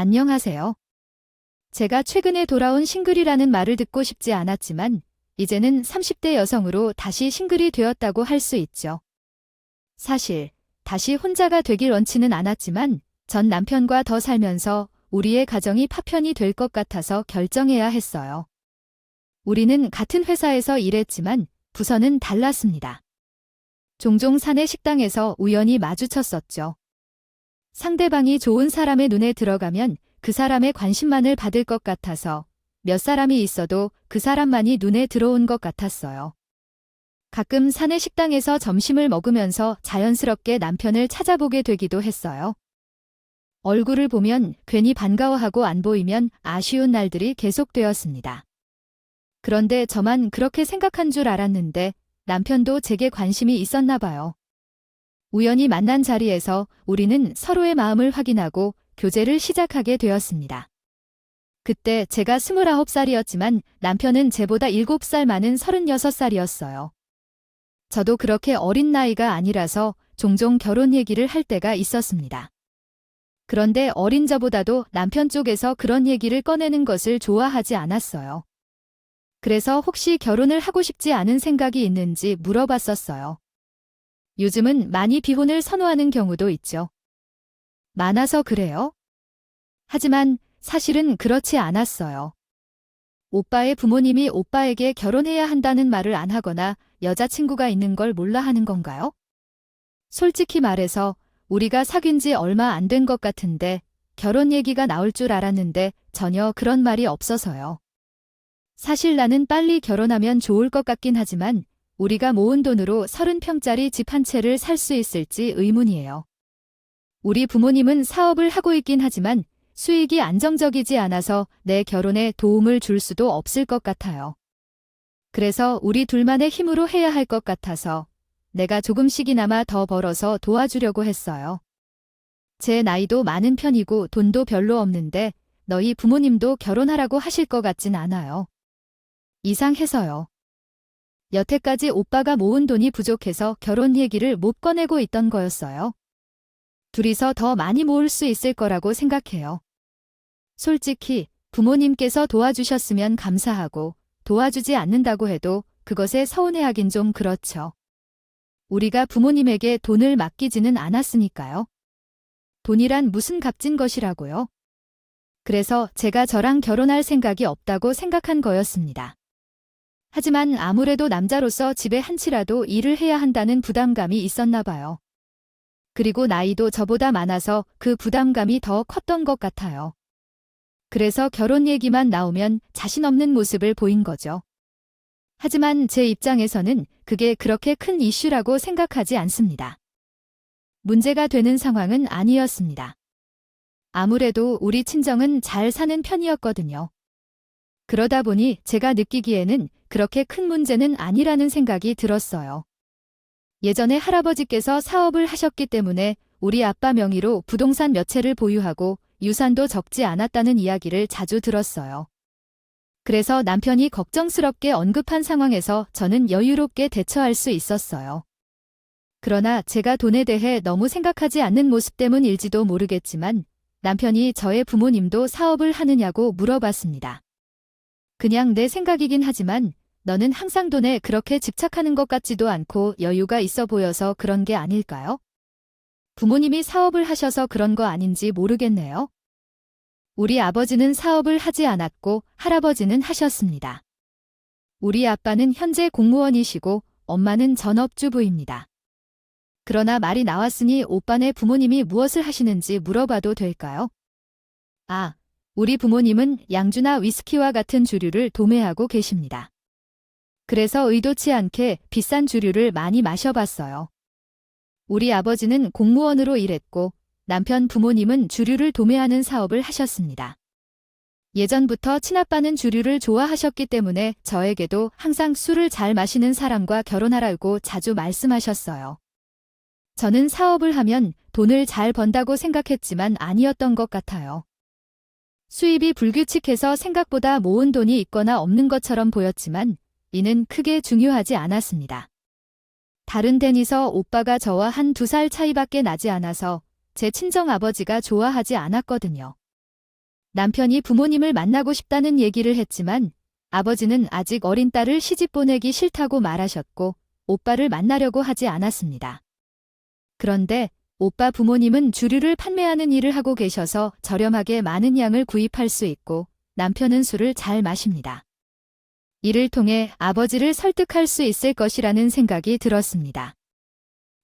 안녕하세요. 제가 최근에 돌아온 싱글이라는 말을 듣고 싶지 않았지만 이제는 30대 여성으로 다시 싱글이 되었다고 할 수 있죠. 사실 다시 혼자가 되길 원치는 않았지만 전 남편과 더 살면서 우리의 가정이 파편이 될 것 같아서 결정해야 했어요. 우리는 같은 회사에서 일했지만 부서는 달랐습니다. 종종 사내 식당에서 우연히 마주쳤었죠. 상대방이 좋은 사람의 눈에 들어가면 그 사람의 관심만을 받을 것 같아서 몇 사람이 있어도 그 사람만이 눈에 들어온 것 같았어요. 가끔 사내 식당에서 점심을 먹으면서 자연스럽게 남편을 찾아보게 되기도 했어요. 얼굴을 보면 괜히 반가워하고 안 보이면 아쉬운 날들이 계속되었습니다. 그런데 저만 그렇게 생각한 줄 알았는데 남편도 제게 관심이 있었나 봐요. 우연히 만난 자리에서 우리는 서로의 마음을 확인하고 교제를 시작하게 되었습니다. 그때 제가 29살이었지만 남편은 제보다 7살 많은 36살이었어요. 저도 그렇게 어린 나이가 아니라서 종종 결혼 얘기를 할 때가 있었습니다. 그런데 어린 저보다도 남편 쪽에서 그런 얘기를 꺼내는 것을 좋아하지 않았어요. 그래서 혹시 결혼을 하고 싶지 않은 생각이 있는지 물어봤었어요. 요즘은 많이 비혼을 선호하는 경우도 있죠. 많아서 그래요? 하지만 사실은 그렇지 않았어요. 오빠의 부모님이 오빠에게 결혼해야 한다는 말을 안 하거나 여자친구가 있는 걸 몰라 하는 건가요? 솔직히 말해서 우리가 사귄 지 얼마 안 된 것 같은데 결혼 얘기가 나올 줄 알았는데 전혀 그런 말이 없어서요. 사실 나는 빨리 결혼하면 좋을 것 같긴 하지만 우리가 모은 돈으로 30평짜리 집 한 채를 살 수 있을지 의문이에요. 우리 부모님은 사업을 하고 있긴 하지만 수익이 안정적이지 않아서 내 결혼에 도움을 줄 수도 없을 것 같아요. 그래서 우리 둘만의 힘으로 해야 할 것 같아서 내가 조금씩이나마 더 벌어서 도와주려고 했어요. 제 나이도 많은 편이고 돈도 별로 없는데 너희 부모님도 결혼하라고 하실 것 같진 않아요. 이상해서요. 여태까지 오빠가 모은 돈이 부족해서 결혼 얘기를 못 꺼내고 있던 거였어요. 둘이서 더 많이 모을 수 있을 거라고 생각해요. 솔직히 부모님께서 도와주셨으면 감사하고 도와주지 않는다고 해도 그것에 서운해하긴 좀 그렇죠. 우리가 부모님에게 돈을 맡기지는 않았으니까요. 돈이란 무슨 값진 것이라고요? 그래서 제가 저랑 결혼할 생각이 없다고 생각한 거였습니다. 하지만 아무래도 남자로서 집에 한 치라도 일을 해야 한다는 부담감이 있었나 봐요. 그리고 나이도 저보다 많아서 그 부담감이 더 컸던 것 같아요. 그래서 결혼 얘기만 나오면 자신 없는 모습을 보인 거죠. 하지만 제 입장에서는 그게 그렇게 큰 이슈라고 생각하지 않습니다. 문제가 되는 상황은 아니었습니다. 아무래도 우리 친정은 잘 사는 편이었거든요. 그러다 보니 제가 느끼기에는 그렇게 큰 문제는 아니라는 생각이 들었어요. 예전에 할아버지께서 사업을 하셨기 때문에 우리 아빠 명의로 부동산 몇 채를 보유하고 유산도 적지 않았다는 이야기를 자주 들었어요. 그래서 남편이 걱정스럽게 언급한 상황에서 저는 여유롭게 대처할 수 있었어요. 그러나 제가 돈에 대해 너무 생각하지 않는 모습 때문일지도 모르겠지만 남편이 저의 부모님도 사업을 하느냐고 물어봤습니다. 그냥 내 생각이긴 하지만 너는 항상 돈에 그렇게 집착하는 것 같지도 않고 여유가 있어 보여서 그런 게 아닐까요? 부모님이 사업을 하셔서 그런 거 아닌지 모르겠네요. 우리 아버지는 사업을 하지 않았고 할아버지는 하셨습니다. 우리 아빠는 현재 공무원이시고 엄마는 전업주부입니다. 그러나 말이 나왔으니 오빠네 부모님이 무엇을 하시는지 물어봐도 될까요? 우리 부모님은 양주나 위스키와 같은 주류를 도매하고 계십니다. 그래서 의도치 않게 비싼 주류를 많이 마셔봤어요. 우리 아버지는 공무원으로 일했고 남편 부모님은 주류를 도매하는 사업을 하셨습니다. 예전부터 친아빠는 주류를 좋아하셨기 때문에 저에게도 항상 술을 잘 마시는 사람과 결혼하라고 자주 말씀하셨어요. 저는 사업을 하면 돈을 잘 번다고 생각했지만 아니었던 것 같아요. 수입이 불규칙해서 생각보다 모은 돈이 있거나 없는 것처럼 보였지만 이는 크게 중요하지 않았습니다. 다른 데니서 오빠가 저와 한 2살 차이밖에 나지 않아서 제 친정아버지가 좋아하지 않았거든요. 남편이 부모님을 만나고 싶다는 얘기를 했지만 아버지는 아직 어린 딸을 시집 보내기 싫다고 말하셨고 오빠를 만나려고 하지 않았습니다. 그런데 오빠 부모님은 주류를 판매하는 일을 하고 계셔서 저렴하게 많은 양을 구입할 수 있고 남편은 술을 잘 마십니다. 이를 통해 아버지를 설득할 수 있을 것이라는 생각이 들었습니다.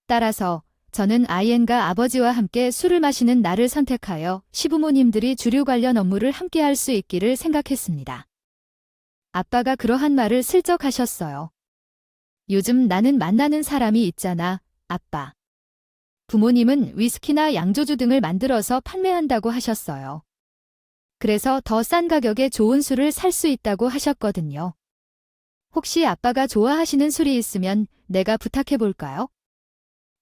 따라서 저는 아이엔과 아버지와 함께 술을 마시는 날을 선택하여 시부모님들이 주류 관련 업무를 함께 할 수 있기를 생각했습니다. 아빠가 그러한 말을 슬쩍 하셨어요. 요즘 나는 만나는 사람이 있잖아, 아빠. 부모님은 위스키나 양조주 등을 만들어서 판매한다고 하셨어요. 그래서 더 싼 가격에 좋은 술을 살 수 있다고 하셨거든요. 혹시 아빠가 좋아하시는 술이 있으면 내가 부탁해 볼까요?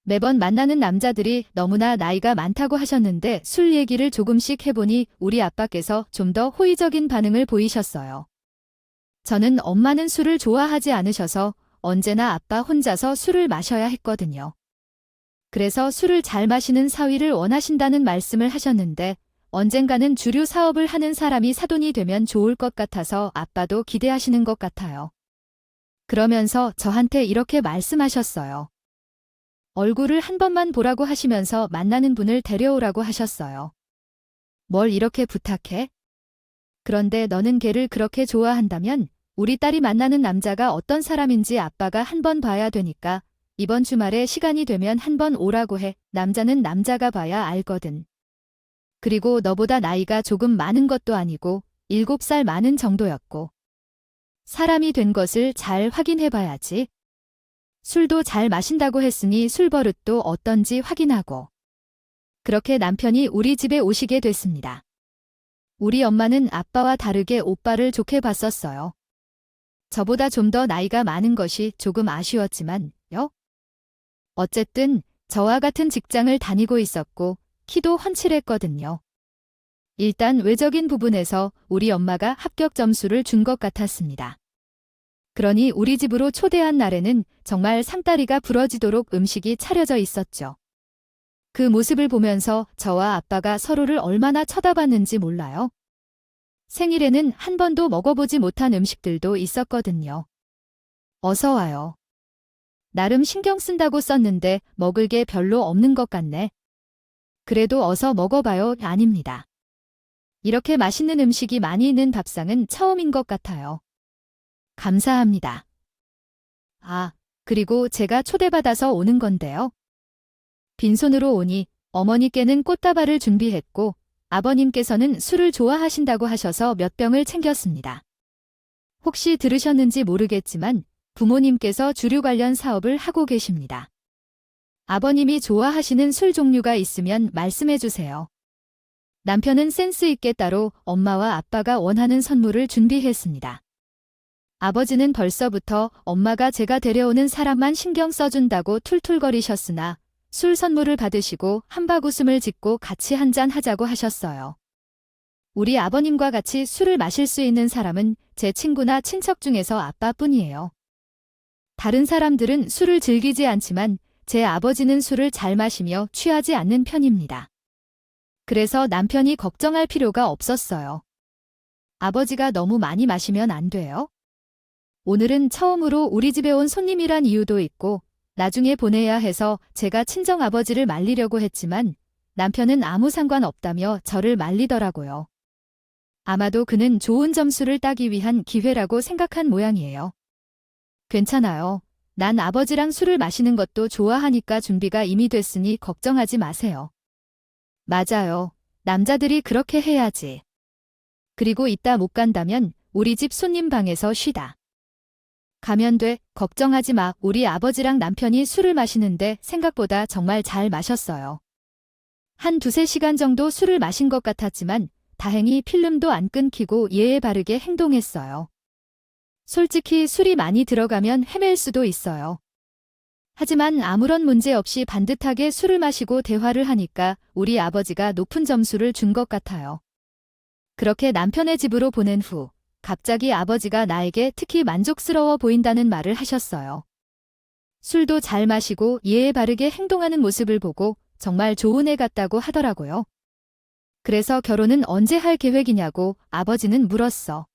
매번 만나는 남자들이 너무나 나이가 많다고 하셨는데 술 얘기를 조금씩 해보니 우리 아빠께서 좀 더 호의적인 반응을 보이셨어요. 저는 엄마는 술을 좋아하지 않으셔서 언제나 아빠 혼자서 술을 마셔야 했거든요. 그래서 술을 잘 마시는 사위를 원하신다는 말씀을 하셨는데 언젠가는 주류 사업을 하는 사람이 사돈이 되면 좋을 것 같아서 아빠도 기대하시는 것 같아요. 그러면서 저한테 이렇게 말씀하셨어요. 얼굴을 한 번만 보라고 하시면서 만나는 분을 데려오라고 하셨어요. 뭘 이렇게 부탁해? 그런데 너는 걔를 그렇게 좋아한다면 우리 딸이 만나는 남자가 어떤 사람인지 아빠가 한 번 봐야 되니까 이번 주말에 시간이 되면 한 번 오라고 해. 남자는 남자가 봐야 알거든. 그리고 너보다 나이가 조금 많은 것도 아니고 7살 많은 정도였고 사람이 된 것을 잘 확인해 봐야지. 술도 잘 마신다고 했으니 술 버릇도 어떤지 확인하고. 그렇게 남편이 우리 집에 오시게 됐습니다. 우리 엄마는 아빠와 다르게 오빠를 좋게 봤었어요. 저보다 좀 더 나이가 많은 것이 조금 아쉬웠지만요. 어쨌든 저와 같은 직장을 다니고 있었고 키도 훤칠했거든요. 일단 외적인 부분에서 우리 엄마가 합격 점수를 준 것 같았습니다. 그러니 우리 집으로 초대한 날에는 정말 상다리가 부러지도록 음식이 차려져 있었죠. 그 모습을 보면서 저와 아빠가 서로를 얼마나 쳐다봤는지 몰라요. 생일에는 한 번도 먹어보지 못한 음식들도 있었거든요. 어서 와요. 나름 신경 쓴다고 썼는데 먹을 게 별로 없는 것 같네. 그래도 어서 먹어봐요. 아닙니다. 이렇게 맛있는 음식이 많이 있는 밥상은 처음인 것 같아요. 감사합니다. 아, 그리고 제가 초대받아서 오는 건데요. 빈손으로 오니 어머니께는 꽃다발을 준비했고 아버님께서는 술을 좋아하신다고 하셔서 몇 병을 챙겼습니다. 혹시 들으셨는지 모르겠지만 부모님께서 주류 관련 사업을 하고 계십니다. 아버님이 좋아하시는 술 종류가 있으면 말씀해 주세요. 남편은 센스 있게 따로 엄마와 아빠가 원하는 선물을 준비했습니다. 아버지는 벌써부터 엄마가 제가 데려오는 사람만 신경 써준다고 툴툴거리셨으나 술 선물을 받으시고 한바구음을 짓고 같이 한잔 하자고 하셨어요. 우리 아버님과 같이 술을 마실 수 있는 사람은 제 친구나 친척 중에서 아빠뿐이에요. 다른 사람들은 술을 즐기지 않지만 제 아버지는 술을 잘 마시며 취하지 않는 편입니다. 그래서 남편이 걱정할 필요가 없었어요. 아버지가 너무 많이 마시면 안 돼요? 오늘은 처음으로 우리 집에 온 손님이란 이유도 있고 나중에 보내야 해서 제가 친정아버지를 말리려고 했지만 남편은 아무 상관없다며 저를 말리더라고요. 아마도 그는 좋은 점수를 따기 위한 기회라고 생각한 모양이에요. 괜찮아요. 난 아버지랑 술을 마시는 것도 좋아하니까 준비가 이미 됐으니 걱정하지 마세요. 맞아요. 남자들이 그렇게 해야지. 그리고 이따 못 간다면 우리 집 손님 방에서 쉬다. 가면 돼. 걱정하지 마. 우리 아버지랑 남편이 술을 마시는데 생각보다 정말 잘 마셨어요. 한 2~3시간 정도 술을 마신 것 같았지만 다행히 필름도 안 끊기고 예의 바르게 행동했어요. 솔직히 술이 많이 들어가면 헤맬 수도 있어요. 하지만 아무런 문제 없이 반듯하게 술을 마시고 대화를 하니까 우리 아버지가 높은 점수를 준 것 같아요. 그렇게 남편의 집으로 보낸 후 갑자기 아버지가 나에게 특히 만족스러워 보인다는 말을 하셨어요. 술도 잘 마시고 예의 바르게 행동하는 모습을 보고 정말 좋은 애 같다고 하더라고요. 그래서 결혼은 언제 할 계획이냐고 아버지는 물었어.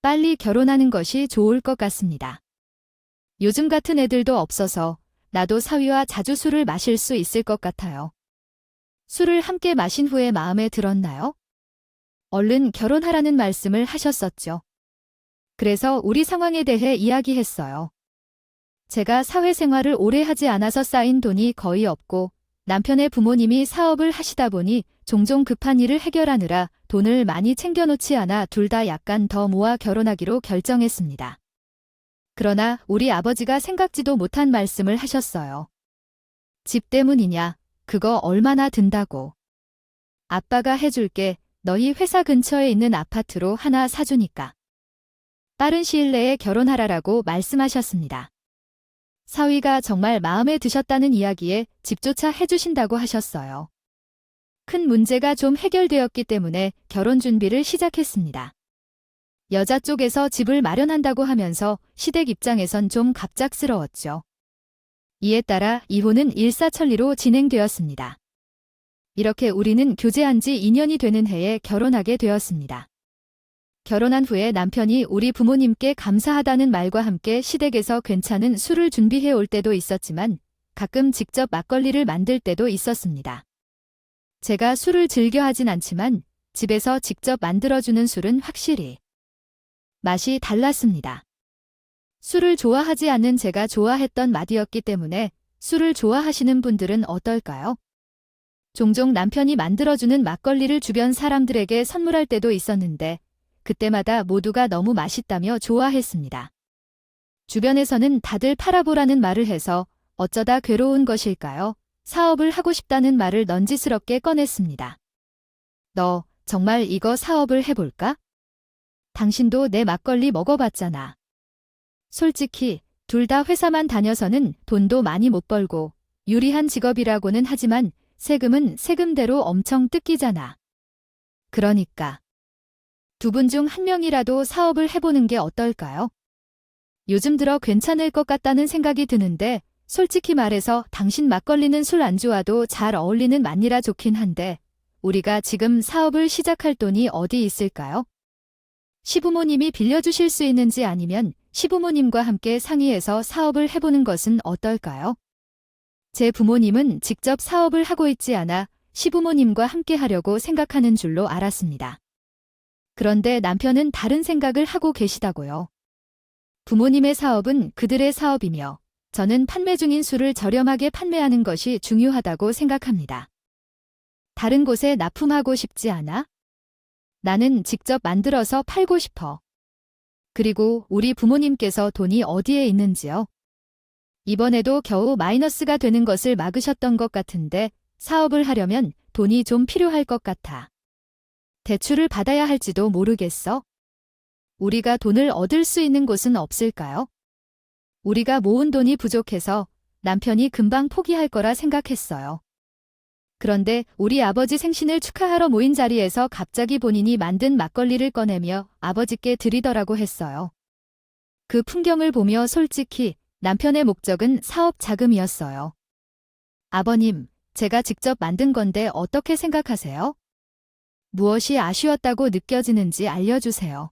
빨리 결혼하는 것이 좋을 것 같습니다. 요즘 같은 애들도 없어서 나도 사위와 자주 술을 마실 수 있을 것 같아요. 술을 함께 마신 후에 마음에 들었나요? 얼른 결혼하라는 말씀을 하셨었죠. 그래서 우리 상황에 대해 이야기했어요. 제가 사회생활을 오래 하지 않아서 쌓인 돈이 거의 없고 남편의 부모님이 사업을 하시다 보니 종종 급한 일을 해결하느라 돈을 많이 챙겨놓지 않아 둘 다 약간 더 모아 결혼하기로 결정했습니다. 그러나 우리 아버지가 생각지도 못한 말씀을 하셨어요. 집 때문이냐? 그거 얼마나 든다고. 아빠가 해줄게. 너희 회사 근처에 있는 아파트로 하나 사주니까. 빠른 시일 내에 결혼하라라고 말씀하셨습니다. 사위가 정말 마음에 드셨다는 이야기에 집조차 해주신다고 하셨어요. 큰 문제가 좀 해결되었기 때문에 결혼 준비를 시작했습니다. 여자 쪽에서 집을 마련한다고 하면서 시댁 입장에선 좀 갑작스러웠죠. 이에 따라 이혼은 일사천리로 진행되었습니다. 이렇게 우리는 교제한 지 2년이 되는 해에 결혼하게 되었습니다. 결혼한 후에 남편이 우리 부모님께 감사하다는 말과 함께 시댁에서 괜찮은 술을 준비해 올 때도 있었지만 가끔 직접 막걸리를 만들 때도 있었습니다. 제가 술을 즐겨 하진 않지만 집에서 직접 만들어주는 술은 확실히 맛이 달랐습니다. 술을 좋아하지 않는 제가 좋아했던 맛이었기 때문에 술을 좋아하시는 분들은 어떨까요? 종종 남편이 만들어주는 막걸리를 주변 사람들에게 선물할 때도 있었는데 그때마다 모두가 너무 맛있다며 좋아했습니다. 주변에서는 다들 팔아보라는 말을 해서 어쩌다 괴로운 것일까요? 사업을 하고 싶다는 말을 넌지스럽게 꺼냈습니다. 너 정말 이거 사업을 해볼까? 당신도 내 막걸리 먹어봤잖아. 솔직히 둘 다 회사만 다녀서는 돈도 많이 못 벌고 유리한 직업이라고는 하지만 세금은 세금대로 엄청 뜯기잖아. 그러니까 두 분 중 한 명이라도 사업을 해보는 게 어떨까요? 요즘 들어 괜찮을 것 같다는 생각이 드는데 솔직히 말해서 당신 막걸리는 술 안 좋아도 잘 어울리는 맛이라 좋긴 한데 우리가 지금 사업을 시작할 돈이 어디 있을까요? 시부모님이 빌려주실 수 있는지 아니면 시부모님과 함께 상의해서 사업을 해보는 것은 어떨까요? 제 부모님은 직접 사업을 하고 있지 않아 시부모님과 함께 하려고 생각하는 줄로 알았습니다. 그런데 남편은 다른 생각을 하고 계시다고요. 부모님의 사업은 그들의 사업이며 저는 판매 중인 술을 저렴하게 판매하는 것이 중요하다고 생각합니다. 다른 곳에 납품하고 싶지 않아? 나는 직접 만들어서 팔고 싶어. 그리고 우리 부모님께서 돈이 어디에 있는지요? 이번에도 겨우 마이너스가 되는 것을 막으셨던 것 같은데 사업을 하려면 돈이 좀 필요할 것 같아. 대출을 받아야 할지도 모르겠어. 우리가 돈을 얻을 수 있는 곳은 없을까요? 우리가 모은 돈이 부족해서 남편이 금방 포기할 거라 생각했어요. 그런데 우리 아버지 생신을 축하하러 모인 자리에서 갑자기 본인이 만든 막걸리를 꺼내며 아버지께 드리더라고 했어요. 그 풍경을 보며 솔직히 남편의 목적은 사업 자금이었어요. 아버님, 제가 직접 만든 건데 어떻게 생각하세요? 무엇이 아쉬웠다고 느껴지는지 알려주세요.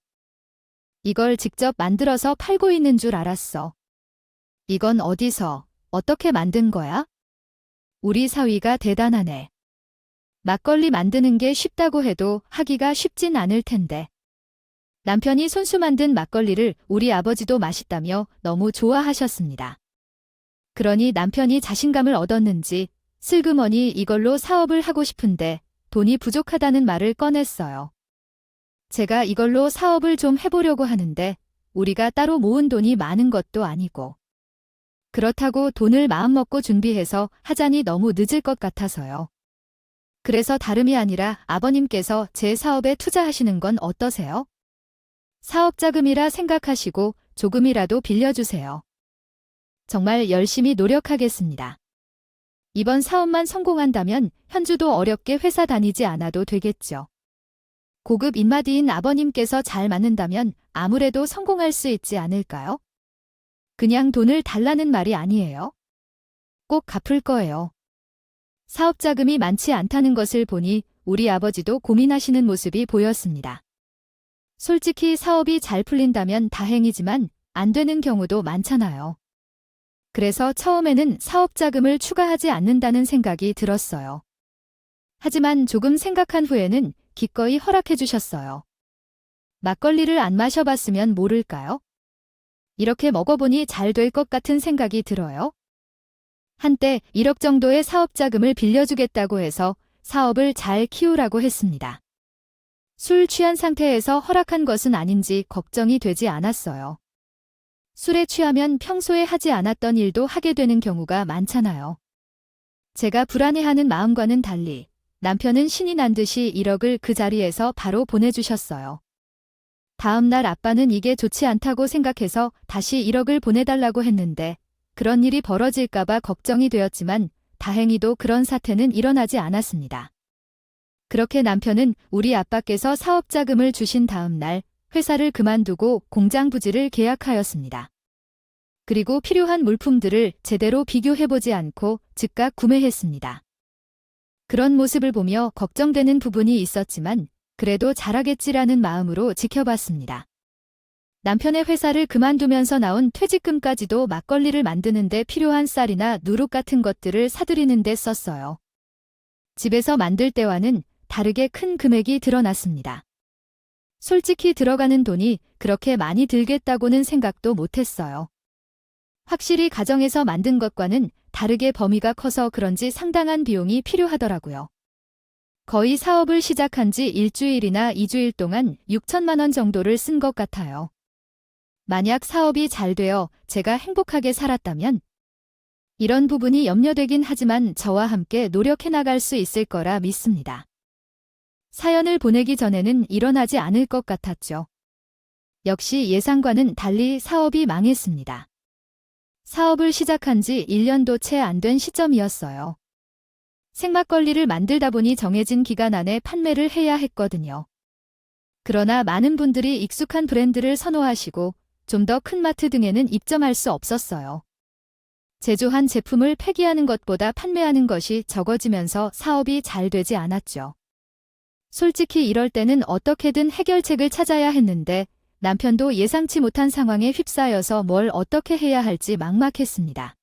이걸 직접 만들어서 팔고 있는 줄 알았어. 이건 어디서, 어떻게 만든 거야? 우리 사위가 대단하네. 막걸리 만드는 게 쉽다고 해도 하기가 쉽진 않을 텐데. 남편이 손수 만든 막걸리를 우리 아버지도 맛있다며 너무 좋아하셨습니다. 그러니 남편이 자신감을 얻었는지 슬그머니 이걸로 사업을 하고 싶은데 돈이 부족하다는 말을 꺼냈어요. 제가 이걸로 사업을 좀 해보려고 하는데 우리가 따로 모은 돈이 많은 것도 아니고 그렇다고 돈을 마음먹고 준비해서 하자니 너무 늦을 것 같아서요. 그래서 다름이 아니라 아버님께서 제 사업에 투자하시는 건 어떠세요? 사업 자금이라 생각하시고 조금이라도 빌려주세요. 정말 열심히 노력하겠습니다. 이번 사업만 성공한다면 현주도 어렵게 회사 다니지 않아도 되겠죠. 고급 입마디인 아버님께서 잘 맞는다면 아무래도 성공할 수 있지 않을까요? 그냥 돈을 달라는 말이 아니에요. 꼭 갚을 거예요. 사업 자금이 많지 않다는 것을 보니 우리 아버지도 고민하시는 모습이 보였습니다. 솔직히 사업이 잘 풀린다면 다행이지만 안 되는 경우도 많잖아요. 그래서 처음에는 사업 자금을 추가하지 않는다는 생각이 들었어요. 하지만 조금 생각한 후에는 기꺼이 허락해 주셨어요. 막걸리를 안 마셔봤으면 모를까요? 이렇게 먹어보니 잘 될 것 같은 생각이 들어요. 한때 1억 정도의 사업 자금을 빌려주겠다고 해서 사업을 잘 키우라고 했습니다. 술 취한 상태에서 허락한 것은 아닌지 걱정이 되지 않았어요. 술에 취하면 평소에 하지 않았던 일도 하게 되는 경우가 많잖아요. 제가 불안해하는 마음과는 달리 남편은 신이 난 듯이 1억을 그 자리에서 바로 보내주셨어요. 다음 날 아빠는 이게 좋지 않다고 생각해서 다시 1억을 보내달라고 했는데 그런 일이 벌어질까봐 걱정이 되었지만 다행히도 그런 사태는 일어나지 않았습니다. 그렇게 남편은 우리 아빠께서 사업 자금을 주신 다음 날 회사를 그만두고 공장 부지를 계약하였습니다. 그리고 필요한 물품들을 제대로 비교해보지 않고 즉각 구매했습니다. 그런 모습을 보며 걱정되는 부분이 있었지만 그래도 잘하겠지라는 마음으로 지켜봤습니다. 남편의 회사를 그만두면서 나온 퇴직금까지도 막걸리를 만드는 데 필요한 쌀이나 누룩 같은 것들을 사들이는 데 썼어요. 집에서 만들 때와는 다르게 큰 금액이 드러났습니다. 솔직히 들어가는 돈이 그렇게 많이 들겠다고는 생각도 못했어요. 확실히 가정에서 만든 것과는 다르게 범위가 커서 그런지 상당한 비용이 필요하더라고요. 거의 사업을 시작한 지 일주일이나 2주일 동안 6천만 원 정도를 쓴 것 같아요. 만약 사업이 잘 되어 제가 행복하게 살았다면 이런 부분이 염려되긴 하지만 저와 함께 노력해 나갈 수 있을 거라 믿습니다. 사연을 보내기 전에는 일어나지 않을 것 같았죠. 역시 예상과는 달리 사업이 망했습니다. 사업을 시작한 지 1년도 채 안 된 시점이었어요. 생막걸리를 만들다 보니 정해진 기간 안에 판매를 해야 했거든요. 그러나 많은 분들이 익숙한 브랜드를 선호하시고 좀 더 큰 마트 등에는 입점할 수 없었어요. 제조한 제품을 폐기하는 것보다 판매하는 것이 적어지면서 사업이 잘 되지 않았죠. 솔직히 이럴 때는 어떻게든 해결책을 찾아야 했는데 남편도 예상치 못한 상황에 휩싸여서 뭘 어떻게 해야 할지 막막했습니다.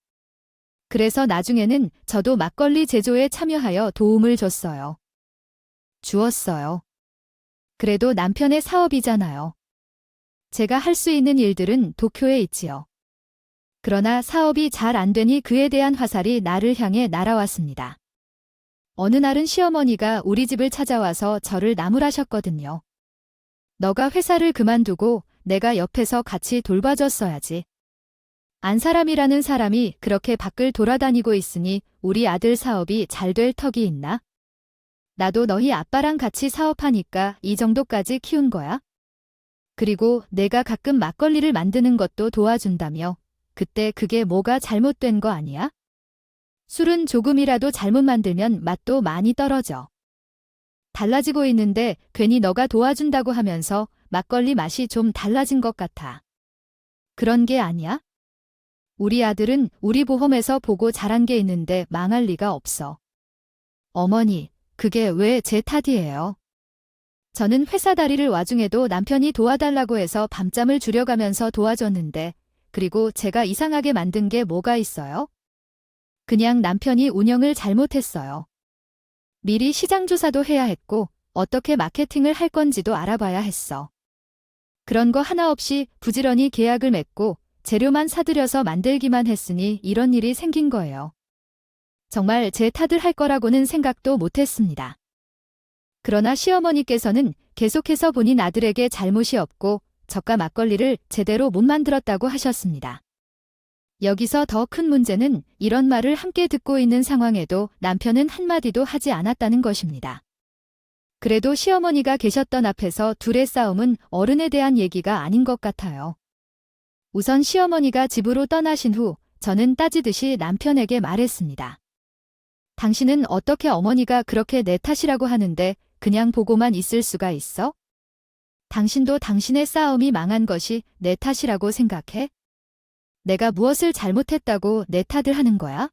그래서 나중에는 저도 막걸리 제조에 참여하여 도움을 주었어요. 그래도 남편의 사업이잖아요. 제가 할 수 있는 일들은 도쿄에 있지요. 그러나 사업이 잘 안 되니 그에 대한 화살이 나를 향해 날아왔습니다. 어느 날은 시어머니가 우리 집을 찾아와서 저를 나무라셨거든요. 너가 회사를 그만두고 내가 옆에서 같이 돌봐줬어야지. 안 사람이라는 사람이 그렇게 밖을 돌아다니고 있으니 우리 아들 사업이 잘 될 턱이 있나? 나도 너희 아빠랑 같이 사업하니까 이 정도까지 키운 거야? 그리고 내가 가끔 막걸리를 만드는 것도 도와준다며 그때 그게 뭐가 잘못된 거 아니야? 술은 조금이라도 잘못 만들면 맛도 많이 떨어져. 달라지고 있는데 괜히 너가 도와준다고 하면서 막걸리 맛이 좀 달라진 것 같아. 그런 게 아니야? 우리 아들은 우리 보험에서 보고 자란 게 있는데 망할 리가 없어. 어머니, 그게 왜 제 탓이에요? 저는 회사 다리를 와중에도 남편이 도와달라고 해서 밤잠을 줄여가면서 도와줬는데 그리고 제가 이상하게 만든 게 뭐가 있어요? 그냥 남편이 운영을 잘못했어요. 미리 시장 조사도 해야 했고 어떻게 마케팅을 할 건지도 알아봐야 했어. 그런 거 하나 없이 부지런히 계약을 맺고 재료만 사들여서 만들기만 했으니 이런 일이 생긴 거예요. 정말 제 탓을 할 거라고는 생각도 못했습니다. 그러나 시어머니께서는 계속해서 본인 아들에게 잘못이 없고 저가 막걸리를 제대로 못 만들었다고 하셨습니다. 여기서 더 큰 문제는 이런 말을 함께 듣고 있는 상황에도 남편은 한마디도 하지 않았다는 것입니다. 그래도 시어머니가 계셨던 앞에서 둘의 싸움은 어른에 대한 얘기가 아닌 것 같아요. 우선 시어머니가 집으로 떠나신 후 저는 따지듯이 남편에게 말했습니다. 당신은 어떻게 어머니가 그렇게 내 탓이라고 하는데 그냥 보고만 있을 수가 있어? 당신도 당신의 싸움이 망한 것이 내 탓이라고 생각해? 내가 무엇을 잘못했다고 내 탓을 하는 거야?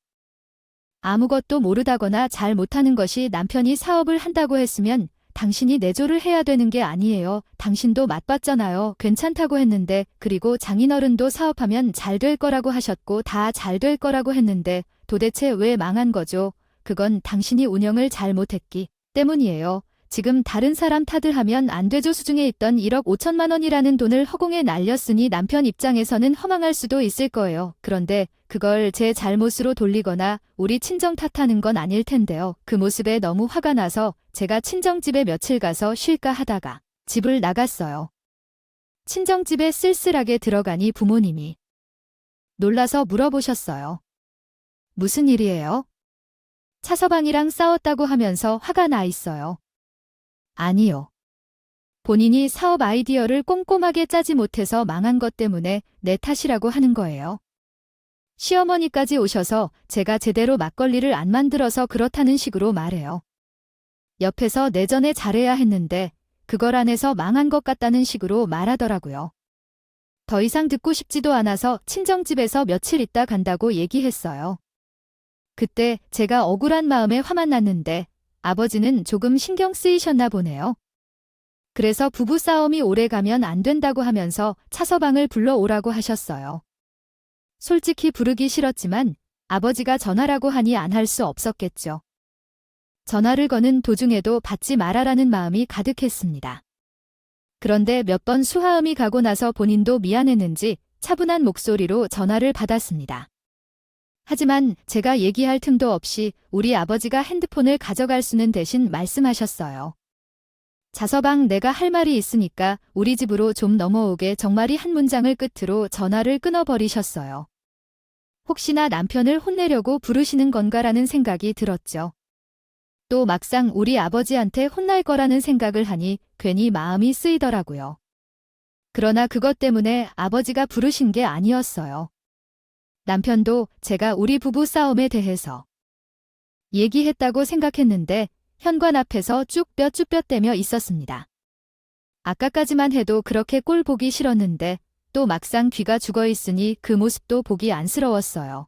아무것도 모르다거나 잘 못하는 것이 남편이 사업을 한다고 했으면 당신이 내조를 해야 되는 게 아니에요. 당신도 맛봤잖아요. 괜찮다고 했는데, 그리고 장인어른도 사업하면 잘 될 거라고 하셨고 다 잘 될 거라고 했는데 도대체 왜 망한 거죠? 그건 당신이 운영을 잘 못했기 때문이에요. 지금 다른 사람 탓을 하면 안 되죠. 수중에 있던 1억 5천만 원이라는 돈을 허공에 날렸으니 남편 입장에서는 허망할 수도 있을 거예요. 그런데 그걸 제 잘못으로 돌리거나 우리 친정 탓하는 건 아닐 텐데요. 그 모습에 너무 화가 나서 제가 친정집에 며칠 가서 쉴까 하다가 집을 나갔어요. 친정집에 쓸쓸하게 들어가니 부모님이 놀라서 물어보셨어요. 무슨 일이에요? 차서방이랑 싸웠다고 하면서 화가 나 있어요. 아니요. 본인이 사업 아이디어를 꼼꼼하게 짜지 못해서 망한 것 때문에 내 탓이라고 하는 거예요. 시어머니까지 오셔서 제가 제대로 막걸리를 안 만들어서 그렇다는 식으로 말해요. 옆에서 내전에 잘해야 했는데 그걸 안 해서 망한 것 같다는 식으로 말하더라고요. 더 이상 듣고 싶지도 않아서 친정집에서 며칠 있다 간다고 얘기했어요. 그때 제가 억울한 마음에 화만 났는데 아버지는 조금 신경 쓰이셨나 보네요. 그래서 부부싸움이 오래가면 안 된다고 하면서 차서방을 불러오라고 하셨어요. 솔직히 부르기 싫었지만 아버지가 전화라고 하니 안 할 수 없었겠죠. 전화를 거는 도중에도 받지 말아라는 마음이 가득했습니다. 그런데 몇 번 수화음이 가고 나서 본인도 미안했는지 차분한 목소리로 전화를 받았습니다. 하지만 제가 얘기할 틈도 없이 우리 아버지가 핸드폰을 가져갈 수는 대신 말씀하셨어요. 자서방, 내가 할 말이 있으니까 우리 집으로 좀 넘어오게. 정말이 한 문장을 끝으로 전화를 끊어버리셨어요. 혹시나 남편을 혼내려고 부르시는 건가라는 생각이 들었죠. 또 막상 우리 아버지한테 혼날 거라는 생각을 하니 괜히 마음이 쓰이더라고요. 그러나 그것 때문에 아버지가 부르신 게 아니었어요. 남편도 제가 우리 부부 싸움에 대해서 얘기했다고 생각했는데 현관 앞에서 쭈뼛쭈뼛대며 있었습니다. 아까까지만 해도 그렇게 꼴 보기 싫었는데 또 막상 귀가 죽어있으니 그 모습도 보기 안쓰러웠어요.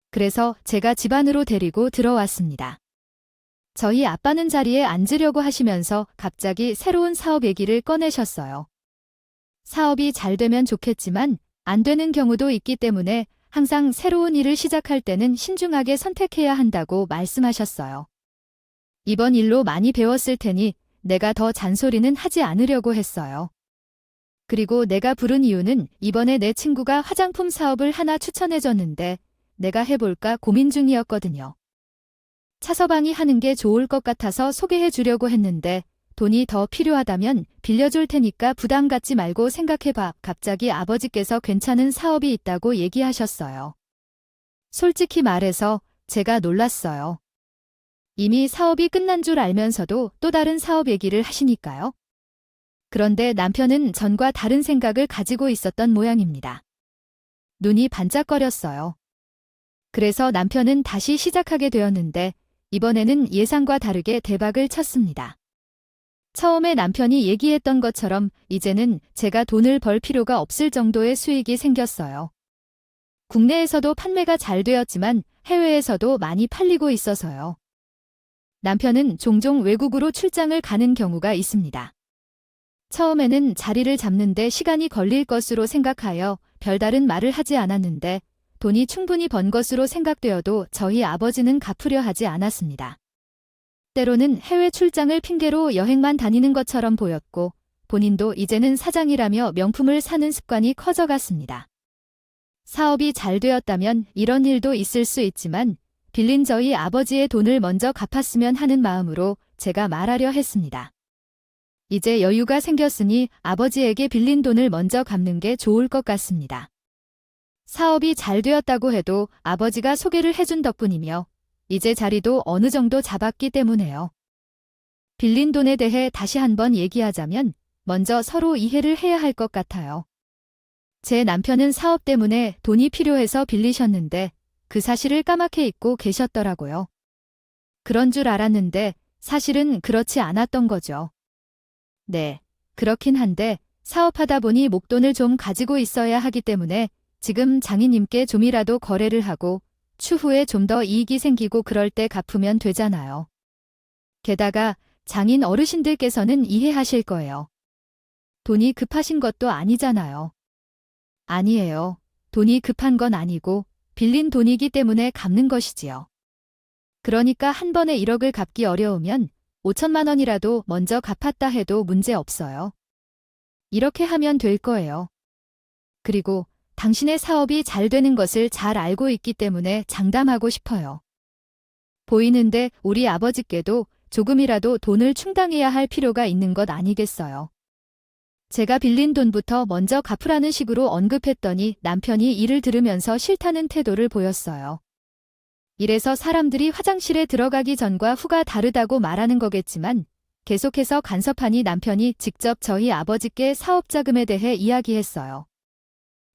그래서 제가 집 안으로 데리고 들어왔습니다. 저희 아빠는 자리에 앉으려고 하시면서 갑자기 새로운 사업 얘기를 꺼내셨어요. 사업이 잘 되면 좋겠지만 안 되는 경우도 있기 때문에 항상 새로운 일을 시작할 때는 신중하게 선택해야 한다고 말씀하셨어요. 이번 일로 많이 배웠을 테니 내가 더 잔소리는 하지 않으려고 했어요. 그리고 내가 부른 이유는 이번에 내 친구가 화장품 사업을 하나 추천해줬는데 내가 해볼까 고민 중이었거든요. 차서방이 하는 게 좋을 것 같아서 소개해 주려고 했는데 돈이 더 필요하다면 빌려줄 테니까 부담 갖지 말고 생각해봐. 갑자기 아버지께서 괜찮은 사업이 있다고 얘기하셨어요. 솔직히 말해서 제가 놀랐어요. 이미 사업이 끝난 줄 알면서도 또 다른 사업 얘기를 하시니까요. 그런데 남편은 전과 다른 생각을 가지고 있었던 모양입니다. 눈이 반짝거렸어요. 그래서 남편은 다시 시작하게 되었는데 이번에는 예상과 다르게 대박을 쳤습니다. 처음에 남편이 얘기했던 것처럼 이제는 제가 돈을 벌 필요가 없을 정도의 수익이 생겼어요. 국내에서도 판매가 잘 되었지만 해외에서도 많이 팔리고 있어서요. 남편은 종종 외국으로 출장을 가는 경우가 있습니다. 처음에는 자리를 잡는데 시간이 걸릴 것으로 생각하여 별다른 말을 하지 않았는데 돈이 충분히 번 것으로 생각되어도 저희 아버지는 갚으려 하지 않았습니다. 때로는 해외 출장을 핑계로 여행만 다니는 것처럼 보였고 본인도 이제는 사장이라며 명품을 사는 습관이 커져갔습니다. 사업이 잘 되었다면 이런 일도 있을 수 있지만 빌린 저희 아버지의 돈을 먼저 갚았으면 하는 마음으로 제가 말하려 했습니다. 이제 여유가 생겼으니 아버지에게 빌린 돈을 먼저 갚는 게 좋을 것 같습니다. 사업이 잘 되었다고 해도 아버지가 소개를 해준 덕분이며 이제 자리도 어느 정도 잡았기 때문에요. 빌린 돈에 대해 다시 한번 얘기하자면 먼저 서로 이해를 해야 할 것 같아요. 제 남편은 사업 때문에 돈이 필요해서 빌리셨는데 그 사실을 까맣게 잊고 계셨더라고요. 그런 줄 알았는데 사실은 그렇지 않았던 거죠. 네, 그렇긴 한데 사업하다 보니 목돈을 좀 가지고 있어야 하기 때문에 지금 장인님께 좀이라도 거래를 하고 추후에 좀 더 이익이 생기고 그럴 때 갚으면 되잖아요. 게다가 장인 어르신들께서는 이해하실 거예요. 돈이 급하신 것도 아니잖아요. 아니에요. 돈이 급한 건 아니고 빌린 돈이기 때문에 갚는 것이지요. 그러니까 한 번에 1억을 갚기 어려우면 5천만 원이라도 먼저 갚았다 해도 문제 없어요. 이렇게 하면 될 거예요. 그리고 당신의 사업이 잘 되는 것을 잘 알고 있기 때문에 장담하고 싶어요. 보이는데 우리 아버지께도 조금이라도 돈을 충당해야 할 필요가 있는 것 아니겠어요. 제가 빌린 돈부터 먼저 갚으라는 식으로 언급했더니 남편이 이를 들으면서 싫다는 태도를 보였어요. 이래서 사람들이 화장실에 들어가기 전과 후가 다르다고 말하는 거겠지만 계속해서 간섭하니 남편이 직접 저희 아버지께 사업자금에 대해 이야기했어요.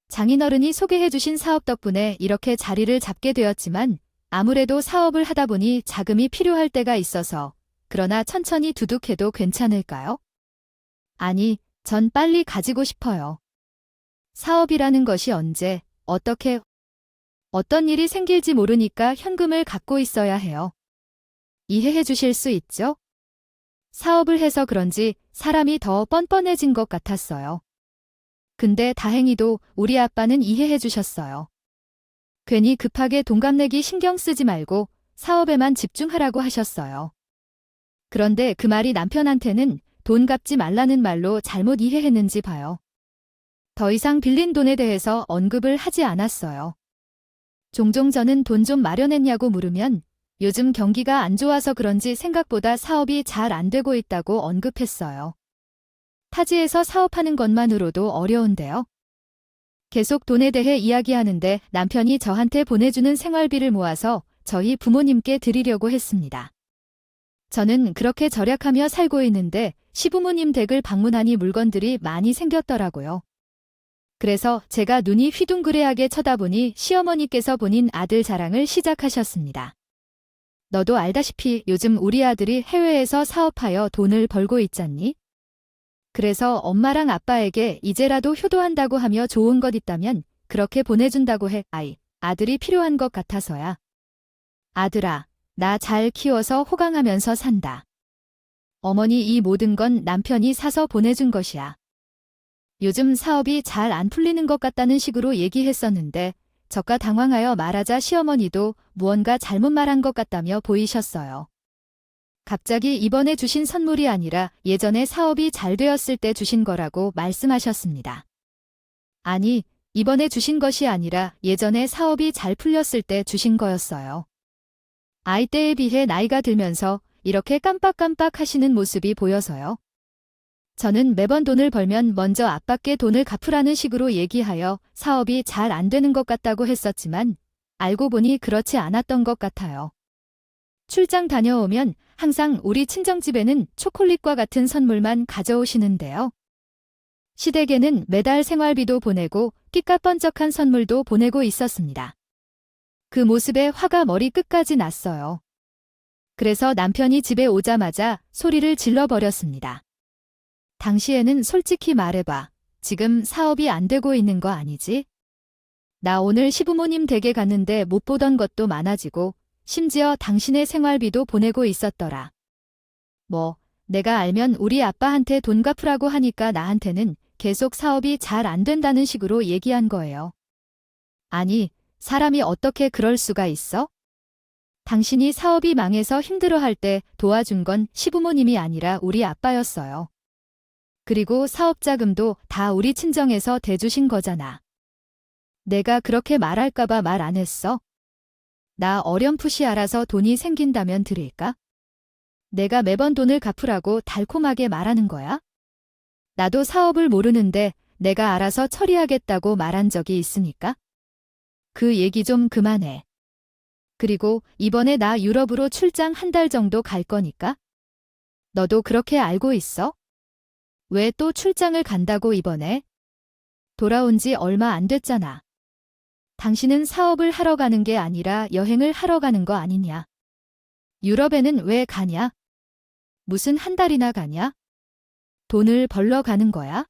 장인어른이 소개해주신 사업 덕분에 이렇게 자리를 잡게 되었지만 아무래도 사업을 하다 보니 자금이 필요할 때가 있어서 그러나 천천히 두둑해도 괜찮을까요? 아니, 전 빨리 가지고 싶어요. 사업이라는 것이 언제, 어떻게, 어떤 일이 생길지 모르니까 현금을 갖고 있어야 해요. 이해해 주실 수 있죠? 사업을 해서 그런지 사람이 더 뻔뻔해진 것 같았어요. 근데 다행히도 우리 아빠는 이해해 주셨어요. 괜히 급하게 돈 갚내기 신경 쓰지 말고 사업에만 집중하라고 하셨어요. 그런데 그 말이 남편한테는 돈 갚지 말라는 말로 잘못 이해했는지 봐요. 더 이상 빌린 돈에 대해서 언급을 하지 않았어요. 종종 저는 돈 좀 마련했냐고 물으면 요즘 경기가 안 좋아서 그런지 생각보다 사업이 잘 안 되고 있다고 언급했어요. 타지에서 사업하는 것만으로도 어려운데요. 계속 돈에 대해 이야기하는데 남편이 저한테 보내주는 생활비를 모아서 저희 부모님께 드리려고 했습니다. 저는 그렇게 절약하며 살고 있는데 시부모님 댁을 방문하니 물건들이 많이 생겼더라고요. 그래서 제가 눈이 휘둥그레하게 쳐다보니 시어머니께서 본인 아들 자랑을 시작하셨습니다. 너도 알다시피 요즘 우리 아들이 해외에서 사업하여 돈을 벌고 있잖니? 그래서 엄마랑 아빠에게 이제라도 효도한다고 하며 좋은 것 있다면 그렇게 보내준다고 해. 아들이 필요한 것 같아서야. 아들아, 나 잘 키워서 호강하면서 산다. 어머니 이 모든 건 남편이 사서 보내준 것이야. 요즘 사업이 잘 안 풀리는 것 같다는 식으로 얘기했었는데 저가 당황하여 말하자 시어머니도 무언가 잘못 말한 것 같다며 보이셨어요. 갑자기 이번에 주신 선물이 아니라 예전에 사업이 잘 되었을 때 주신 거라고 말씀하셨습니다. 아니, 이번에 주신 것이 아니라 예전에 사업이 잘 풀렸을 때 주신 거였어요. 아이 때에 비해 나이가 들면서 이렇게 깜빡깜빡 하시는 모습이 보여서요. 저는 매번 돈을 벌면 먼저 아빠께 돈을 갚으라는 식으로 얘기하여 사업이 잘 안 되는 것 같다고 했었지만 알고 보니 그렇지 않았던 것 같아요. 출장 다녀오면 항상 우리 친정집에는 초콜릿과 같은 선물만 가져오시는데요. 시댁에는 매달 생활비도 보내고 끼까뻔쩍한 선물도 보내고 있었습니다. 그 모습에 화가 머리 끝까지 났어요. 그래서 남편이 집에 오자마자 소리를 질러버렸습니다. 당시에는 솔직히 말해봐. 지금 사업이 안 되고 있는 거 아니지? 나 오늘 시부모님 댁에 갔는데 못 보던 것도 많아지고 심지어 당신의 생활비도 보내고 있었더라. 내가 알면 우리 아빠한테 돈 갚으라고 하니까 나한테는 계속 사업이 잘 안 된다는 식으로 얘기한 거예요. 아니, 사람이 어떻게 그럴 수가 있어? 당신이 사업이 망해서 힘들어할 때 도와준 건 시부모님이 아니라 우리 아빠였어요. 그리고 사업자금도 다 우리 친정에서 대주신 거잖아. 내가 그렇게 말할까봐 말 안 했어? 나 어렴풋이 알아서 돈이 생긴다면 드릴까? 내가 매번 돈을 갚으라고 달콤하게 말하는 거야? 나도 사업을 모르는데 내가 알아서 처리하겠다고 말한 적이 있으니까? 그 얘기 좀 그만해. 그리고 이번에 나 유럽으로 출장 1달 정도 갈 거니까? 너도 그렇게 알고 있어? 왜 또 출장을 간다고 이번에? 돌아온 지 얼마 안 됐잖아. 당신은 사업을 하러 가는 게 아니라 여행을 하러 가는 거 아니냐? 유럽에는 왜 가냐? 무슨 1달이나 가냐? 돈을 벌러 가는 거야?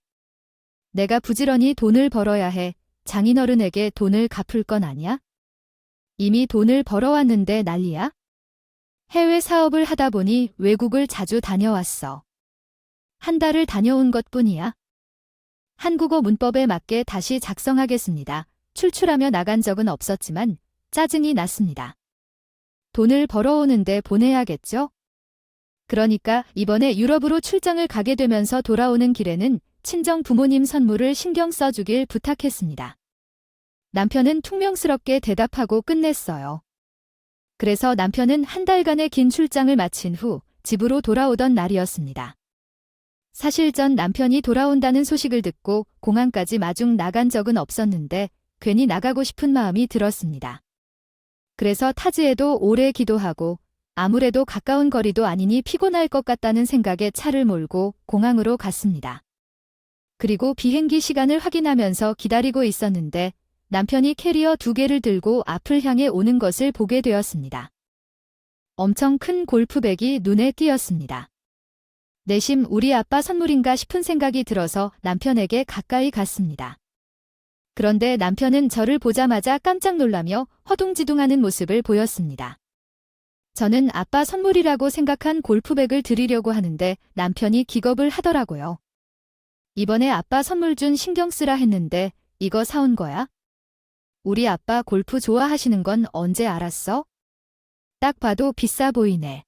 내가 부지런히 돈을 벌어야 해. 장인어른에게 돈을 갚을 건 아니야? 이미 돈을 벌어왔는데 난리야? 해외 사업을 하다 보니 외국을 자주 다녀왔어. 한 달을 다녀온 것뿐이야. 한국어 문법에 맞게 다시 작성하겠습니다. 출출하며 나간 적은 없었지만 짜증이 났습니다. 돈을 벌어오는데 보내야겠죠? 그러니까 이번에 유럽으로 출장을 가게 되면서 돌아오는 길에는 친정 부모님 선물을 신경 써주길 부탁했습니다. 남편은 퉁명스럽게 대답하고 끝냈어요. 그래서 남편은 한 달간의 긴 출장을 마친 후 집으로 돌아오던 날이었습니다. 사실 전 남편이 돌아온다는 소식을 듣고 공항까지 마중 나간 적은 없었는데 괜히 나가고 싶은 마음이 들었습니다. 그래서 타지에도 오래 기도하고 아무래도 가까운 거리도 아니니 피곤할 것 같다는 생각에 차를 몰고 공항으로 갔습니다. 그리고 비행기 시간을 확인하면서 기다리고 있었는데 남편이 캐리어 2개를 들고 앞을 향해 오는 것을 보게 되었습니다. 엄청 큰 골프백이 눈에 띄었습니다. 내심 우리 아빠 선물인가 싶은 생각이 들어서 남편에게 가까이 갔습니다. 그런데 남편은 저를 보자마자 깜짝 놀라며 허둥지둥하는 모습을 보였습니다. 저는 아빠 선물이라고 생각한 골프백을 드리려고 하는데 남편이 기겁을 하더라고요. 이번에 아빠 선물 준 신경 쓰라 했는데 이거 사온 거야? 우리 아빠 골프 좋아하시는 건 언제 알았어? 딱 봐도 비싸 보이네.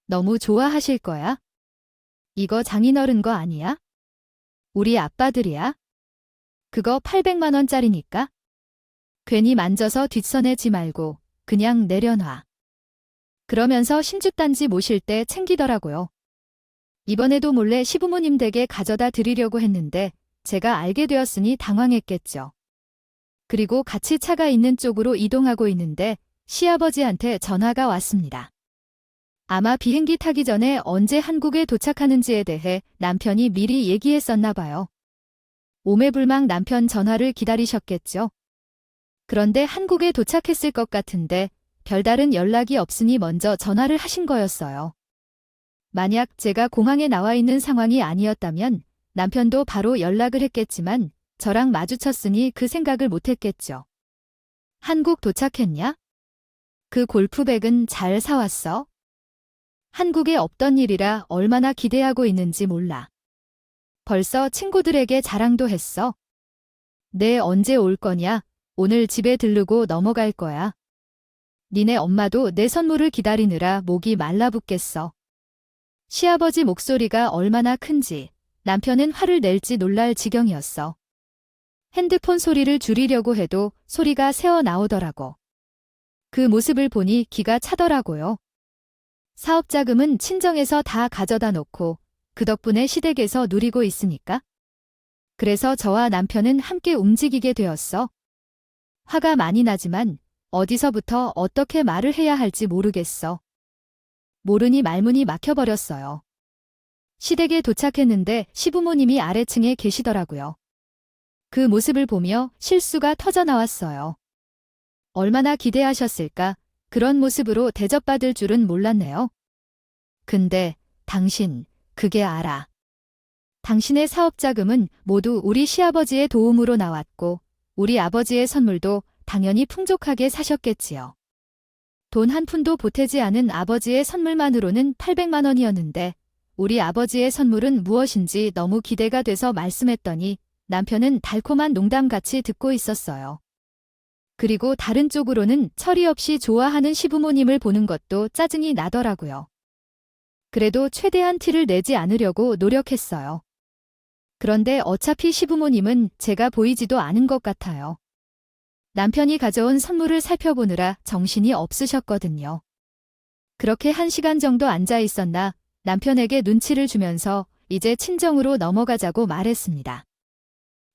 너무 좋아하실 거야? 이거 장인어른 거 아니야? 우리 아빠들이야? 그거 800만 원짜리니까? 괜히 만져서 뒷선해지 말고 그냥 내려놔. 그러면서 신축단지 모실 때 챙기더라고요. 이번에도 몰래 시부모님 댁에 가져다 드리려고 했는데 제가 알게 되었으니 당황했겠죠. 그리고 같이 차가 있는 쪽으로 이동하고 있는데 시아버지한테 전화가 왔습니다. 아마 비행기 타기 전에 언제 한국에 도착하는지에 대해 남편이 미리 얘기했었나 봐요. 오매불망 남편 전화를 기다리셨겠죠. 그런데 한국에 도착했을 것 같은데 별다른 연락이 없으니 먼저 전화를 하신 거였어요. 만약 제가 공항에 나와 있는 상황이 아니었다면 남편도 바로 연락을 했겠지만 저랑 마주쳤으니 그 생각을 못했겠죠. 한국 도착했냐? 그 골프백은 잘 사왔어? 한국에 없던 일이라 얼마나 기대하고 있는지 몰라. 벌써 친구들에게 자랑도 했어. 네, 언제 올 거냐? 오늘 집에 들르고 넘어갈 거야. 니네 엄마도 내 선물을 기다리느라 목이 말라붙겠어. 시아버지 목소리가 얼마나 큰지 남편은 화를 낼지 놀랄 지경이었어. 핸드폰 소리를 줄이려고 해도 소리가 새어 나오더라고. 그 모습을 보니 기가 차더라고요. 사업 자금은 친정에서 다 가져다 놓고 그 덕분에 시댁에서 누리고 있으니까. 그래서 저와 남편은 함께 움직이게 되었어. 화가 많이 나지만 어디서부터 어떻게 말을 해야 할지 모르겠어. 모르니 말문이 막혀버렸어요. 시댁에 도착했는데 시부모님이 아래층에 계시더라고요. 그 모습을 보며 실수가 터져 나왔어요. 얼마나 기대하셨을까? 그런 모습으로 대접받을 줄은 몰랐네요. 근데 당신, 그게 알아. 당신의 사업 자금은 모두 우리 시아버지의 도움으로 나왔고 우리 아버지의 선물도 당연히 풍족하게 사셨겠지요. 돈 한 푼도 보태지 않은 아버지의 선물만으로는 800만 원이었는데 우리 아버지의 선물은 무엇인지 너무 기대가 돼서 말씀했더니 남편은 달콤한 농담같이 듣고 있었어요. 그리고 다른 쪽으로는 철이 없이 좋아하는 시부모님을 보는 것도 짜증이 나더라고요. 그래도 최대한 티를 내지 않으려고 노력했어요. 그런데 어차피 시부모님은 제가 보이지도 않은 것 같아요. 남편이 가져온 선물을 살펴보느라 정신이 없으셨거든요. 그렇게 1시간 정도 앉아 있었나 남편에게 눈치를 주면서 이제 친정으로 넘어가자고 말했습니다.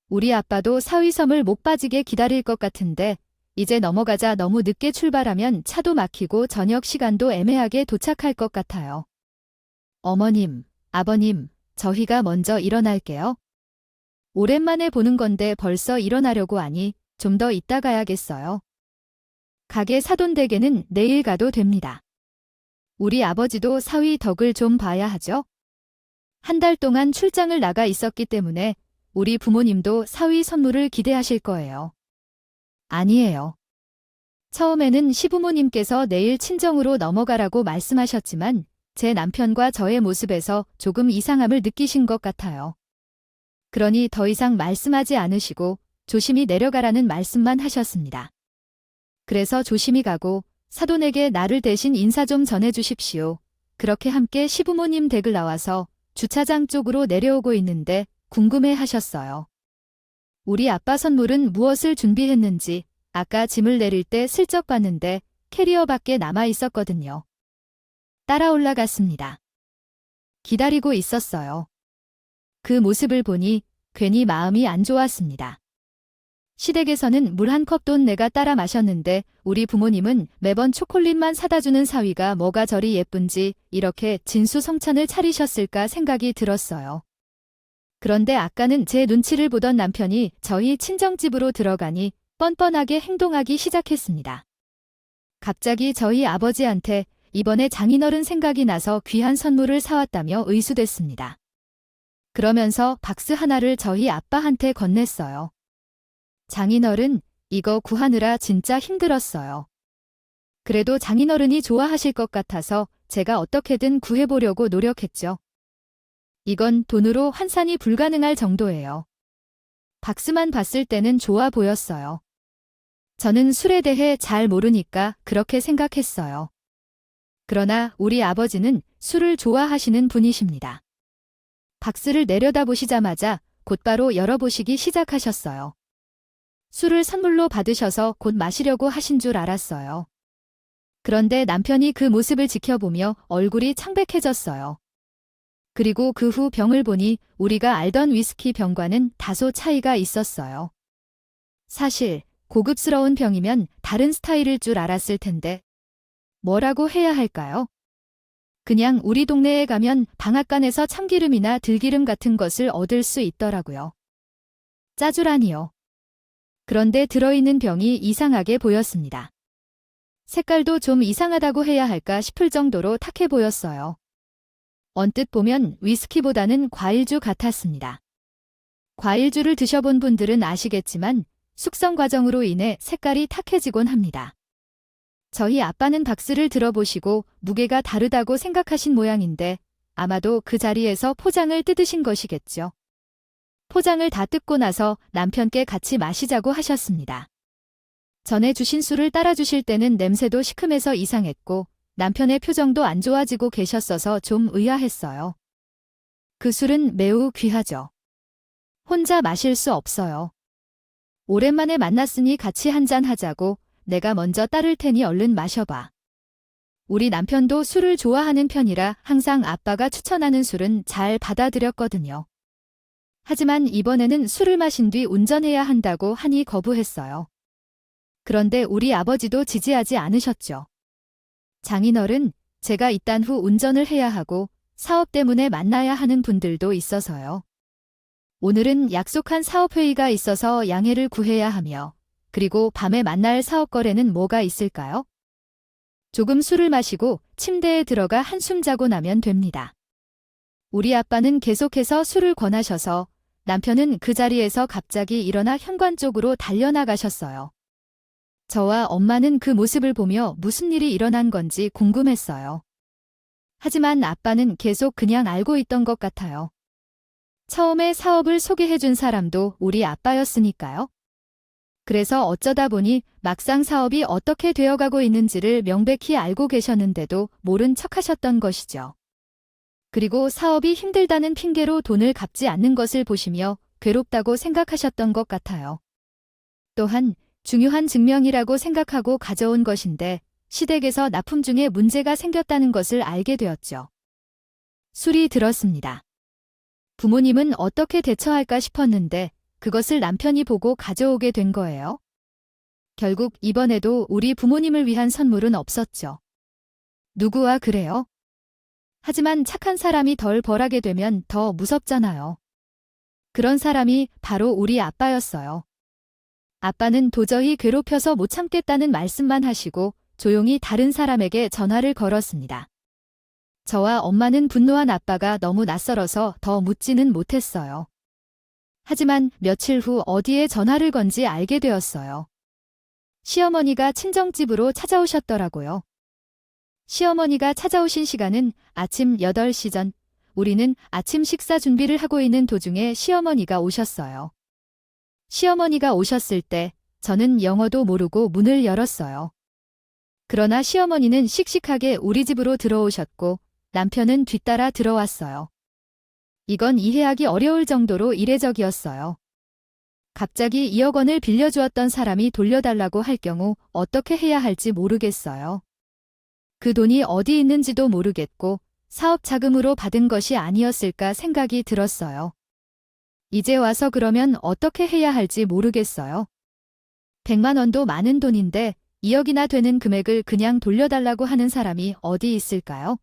우리 아빠도 사위섬을 목 빠지게 기다릴 것 같은데 이제 넘어가자. 너무 늦게 출발하면 차도 막히고 저녁 시간도 애매하게 도착할 것 같아요. 어머님, 아버님, 저희가 먼저 일어날게요. 오랜만에 보는 건데 벌써 일어나려고 하니 좀 더 이따 가야겠어요. 가게 사돈댁에는 내일 가도 됩니다. 우리 아버지도 사위 덕을 좀 봐야 하죠. 한 달 동안 출장을 나가 있었기 때문에 우리 부모님도 사위 선물을 기대하실 거예요. 아니에요. 처음에는 시부모님께서 내일 친정으로 넘어가라고 말씀하셨지만 제 남편과 저의 모습에서 조금 이상함을 느끼신 것 같아요. 그러니 더 이상 말씀하지 않으시고 조심히 내려가라는 말씀만 하셨습니다. 그래서 조심히 가고 사돈에게 나를 대신 인사 좀 전해주십시오. 그렇게 함께 시부모님 댁을 나와서 주차장 쪽으로 내려오고 있는데 궁금해 하셨어요. 우리 아빠 선물은 무엇을 준비했는지 아까 짐을 내릴 때 슬쩍 봤는데 캐리어밖에 남아 있었거든요. 따라 올라갔습니다. 기다리고 있었어요. 그 모습을 보니 괜히 마음이 안 좋았습니다. 시댁에서는 물 한 컵 돈 내가 따라 마셨는데 우리 부모님은 매번 초콜릿만 사다 주는 사위가 뭐가 저리 예쁜지 이렇게 진수성찬을 차리셨을까 생각이 들었어요. 그런데 아까는 제 눈치를 보던 남편이 저희 친정집으로 들어가니 뻔뻔하게 행동하기 시작했습니다. 갑자기 저희 아버지한테 이번에 장인어른 생각이 나서 귀한 선물을 사왔다며 의수됐습니다. 그러면서 박스 하나를 저희 아빠한테 건넸어요. 장인어른, 이거 구하느라 진짜 힘들었어요. 그래도 장인어른이 좋아하실 것 같아서 제가 어떻게든 구해보려고 노력했죠. 이건 돈으로 환산이 불가능할 정도예요. 박스만 봤을 때는 좋아 보였어요. 저는 술에 대해 잘 모르니까 그렇게 생각했어요. 그러나 우리 아버지는 술을 좋아하시는 분이십니다. 박스를 내려다보시자마자 곧바로 열어보시기 시작하셨어요. 술을 선물로 받으셔서 곧 마시려고 하신 줄 알았어요. 그런데 남편이 그 모습을 지켜보며 얼굴이 창백해졌어요. 그리고 그 후 병을 보니 우리가 알던 위스키 병과는 다소 차이가 있었어요. 사실 고급스러운 병이면 다른 스타일일 줄 알았을 텐데 뭐라고 해야 할까요? 그냥 우리 동네에 가면 방앗간에서 참기름이나 들기름 같은 것을 얻을 수 있더라고요. 짜주라니요. 그런데 들어있는 병이 이상하게 보였습니다. 색깔도 좀 이상하다고 해야 할까 싶을 정도로 탁해 보였어요. 언뜻 보면 위스키보다는 과일주 같았습니다. 과일주를 드셔본 분들은 아시겠지만 숙성 과정으로 인해 색깔이 탁해지곤 합니다. 저희 아빠는 박스를 들어보시고 무게가 다르다고 생각하신 모양인데 아마도 그 자리에서 포장을 뜯으신 것이겠죠. 포장을 다 뜯고 나서 남편께 같이 마시자고 하셨습니다. 전에 주신 술을 따라주실 때는 냄새도 시큼해서 이상했고 남편의 표정도 안 좋아지고 계셨어서 좀 의아했어요. 그 술은 매우 귀하죠. 혼자 마실 수 없어요. 오랜만에 만났으니 같이 한잔 하자고 내가 먼저 따를 테니 얼른 마셔봐. 우리 남편도 술을 좋아하는 편이라 항상 아빠가 추천하는 술은 잘 받아들였거든요. 하지만 이번에는 술을 마신 뒤 운전해야 한다고 하니 거부했어요. 그런데 우리 아버지도 지지하지 않으셨죠. 장인어른, 제가 이딴 후 운전을 해야 하고 사업 때문에 만나야 하는 분들도 있어서요. 오늘은 약속한 사업회의가 있어서 양해를 구해야 하며 그리고 밤에 만날 사업 거래는 뭐가 있을까요? 조금 술을 마시고 침대에 들어가 한숨 자고 나면 됩니다. 우리 아빠는 계속해서 술을 권하셔서 남편은 그 자리에서 갑자기 일어나 현관 쪽으로 달려나가셨어요. 저와 엄마는 그 모습을 보며 무슨 일이 일어난 건지 궁금했어요. 하지만 아빠는 계속 그냥 알고 있던 것 같아요. 처음에 사업을 소개해준 사람도 우리 아빠였으니까요. 그래서 어쩌다 보니 막상 사업이 어떻게 되어가고 있는지를 명백히 알고 계셨는데도 모른 척하셨던 것이죠. 그리고 사업이 힘들다는 핑계로 돈을 갚지 않는 것을 보시며 괴롭다고 생각하셨던 것 같아요. 또한 중요한 증명이라고 생각하고 가져온 것인데 시댁에서 납품 중에 문제가 생겼다는 것을 알게 되었죠. 술이 들었습니다. 부모님은 어떻게 대처할까 싶었는데 그것을 남편이 보고 가져오게 된 거예요. 결국 이번에도 우리 부모님을 위한 선물은 없었죠. 누구와 그래요? 하지만 착한 사람이 덜 벌하게 되면 더 무섭잖아요. 그런 사람이 바로 우리 아빠였어요. 아빠는 도저히 괴롭혀서 못 참겠다는 말씀만 하시고 조용히 다른 사람에게 전화를 걸었습니다. 저와 엄마는 분노한 아빠가 너무 낯설어서 더 묻지는 못했어요. 하지만 며칠 후 어디에 전화를 건지 알게 되었어요. 시어머니가 친정집으로 찾아오셨더라고요. 시어머니가 찾아오신 시간은 아침 8시 전, 우리는 아침 식사 준비를 하고 있는 도중에 시어머니가 오셨어요. 시어머니가 오셨을 때 저는 영어도 모르고 문을 열었어요. 그러나 시어머니는 씩씩하게 우리 집으로 들어오셨고 남편은 뒤따라 들어왔어요. 이건 이해하기 어려울 정도로 이례적이었어요. 갑자기 2억 원을 빌려주었던 사람이 돌려달라고 할 경우 어떻게 해야 할지 모르겠어요. 그 돈이 어디 있는지도 모르겠고 사업 자금으로 받은 것이 아니었을까 생각이 들었어요. 이제 와서 그러면 어떻게 해야 할지 모르겠어요. 100만 원도 많은 돈인데 2억이나 되는 금액을 그냥 돌려달라고 하는 사람이 어디 있을까요?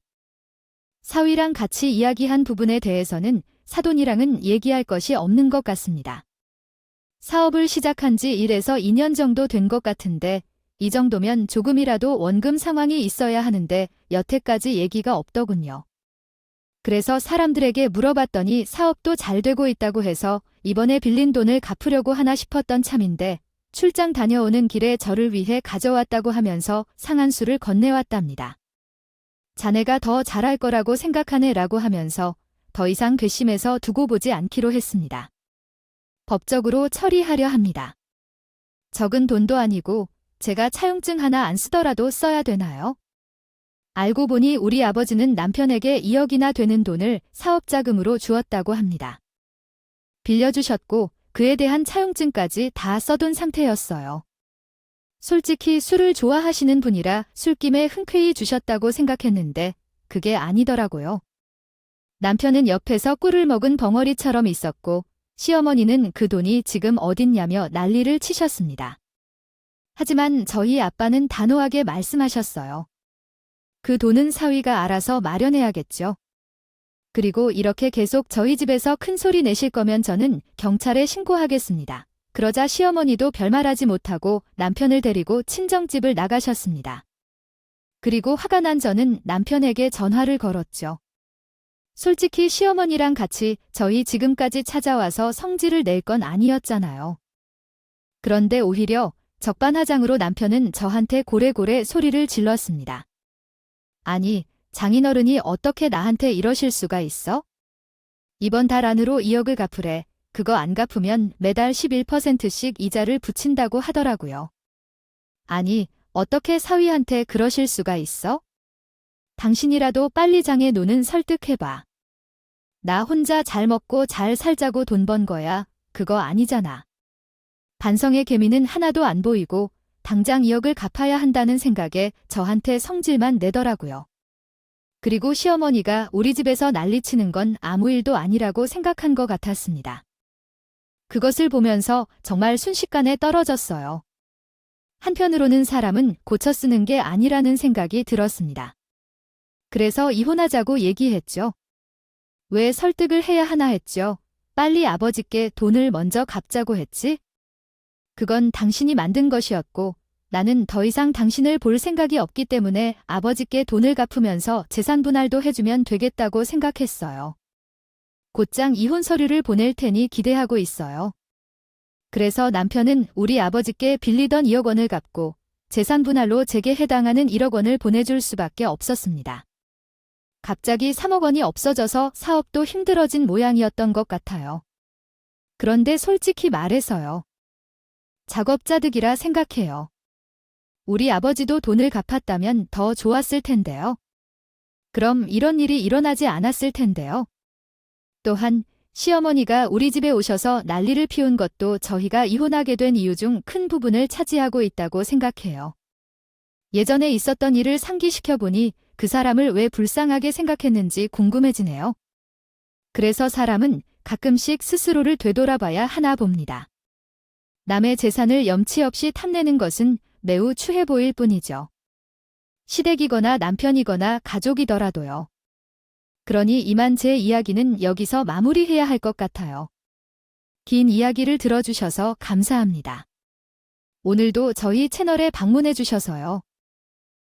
사위랑 같이 이야기한 부분에 대해서는 사돈이랑은 얘기할 것이 없는 것 같습니다. 사업을 시작한 지 1에서 2년 정도 된 것 같은데 이 정도면 조금이라도 원금 상황이 있어야 하는데 여태까지 얘기가 없더군요. 그래서 사람들에게 물어봤더니 사업도 잘 되고 있다고 해서 이번에 빌린 돈을 갚으려고 하나 싶었던 참인데 출장 다녀오는 길에 저를 위해 가져왔다고 하면서 상한수를 건네왔답니다. 자네가 더 잘할 거라고 생각하네 라고 하면서 더 이상 괘씸해서 두고 보지 않기로 했습니다. 법적으로 처리하려 합니다. 적은 돈도 아니고 제가 차용증 하나 안 쓰더라도 써야 되나요? 알고 보니 우리 아버지는 남편에게 2억이나 되는 돈을 사업자금으로 주었다고 합니다. 빌려주셨고 그에 대한 차용증까지 다 써둔 상태였어요. 솔직히 술을 좋아하시는 분이라 술김에 흔쾌히 주셨다고 생각했는데 그게 아니더라고요. 남편은 옆에서 꿀을 먹은 벙어리처럼 있었고 시어머니는 그 돈이 지금 어딨냐며 난리를 치셨습니다. 하지만 저희 아빠는 단호하게 말씀하셨어요. 그 돈은 사위가 알아서 마련해야겠죠. 그리고 이렇게 계속 저희 집에서 큰 소리 내실 거면 저는 경찰에 신고하겠습니다. 그러자 시어머니도 별말하지 못하고 남편을 데리고 친정집을 나가셨습니다. 그리고 화가 난 저는 남편에게 전화를 걸었죠. 솔직히 시어머니랑 같이 저희 지금까지 찾아와서 성질을 낼 건 아니었잖아요. 그런데 오히려 적반하장으로 남편은 저한테 고래고래 소리를 질렀습니다. 아니, 장인어른이 어떻게 나한테 이러실 수가 있어? 이번 달 안으로 2억을 갚으래. 그거 안 갚으면 매달 11%씩 이자를 붙인다고 하더라고요. 아니, 어떻게 사위한테 그러실 수가 있어? 당신이라도 빨리 장에 노는 설득해봐. 나 혼자 잘 먹고 잘 살자고 돈 번 거야. 그거 아니잖아. 반성의 개미는 하나도 안 보이고 당장 2억을 갚아야 한다는 생각에 저한테 성질만 내더라고요. 그리고 시어머니가 우리 집에서 난리치는 건 아무 일도 아니라고 생각한 것 같았습니다. 그것을 보면서 정말 순식간에 떨어졌어요. 한편으로는 사람은 고쳐 쓰는 게 아니라는 생각이 들었습니다. 그래서 이혼하자고 얘기했죠. 왜 설득을 해야 하나 했죠. 빨리 아버지께 돈을 먼저 갚자고 했지? 그건 당신이 만든 것이었고 나는 더 이상 당신을 볼 생각이 없기 때문에 아버지께 돈을 갚으면서 재산 분할도 해주면 되겠다고 생각했어요. 곧장 이혼 서류를 보낼 테니 기대하고 있어요. 그래서 남편은 우리 아버지께 빌리던 2억 원을 갚고 재산 분할로 제게 해당하는 1억 원을 보내줄 수밖에 없었습니다. 갑자기 3억 원이 없어져서 사업도 힘들어진 모양이었던 것 같아요. 그런데 솔직히 말해서요. 작업자득이라 생각해요. 우리 아버지도 돈을 갚았다면 더 좋았을 텐데요. 그럼 이런 일이 일어나지 않았을 텐데요. 또한 시어머니가 우리 집에 오셔서 난리를 피운 것도 저희가 이혼하게 된 이유 중 큰 부분을 차지하고 있다고 생각해요. 예전에 있었던 일을 상기시켜 보니 그 사람을 왜 불쌍하게 생각했는지 궁금해지네요. 그래서 사람은 가끔씩 스스로를 되돌아봐야 하나 봅니다. 남의 재산을 염치 없이 탐내는 것은 매우 추해 보일 뿐이죠. 시댁이거나 남편이거나 가족이더라도요. 그러니 이만 제 이야기는 여기서 마무리해야 할 것 같아요. 긴 이야기를 들어주셔서 감사합니다. 오늘도 저희 채널에 방문해 주셔서요.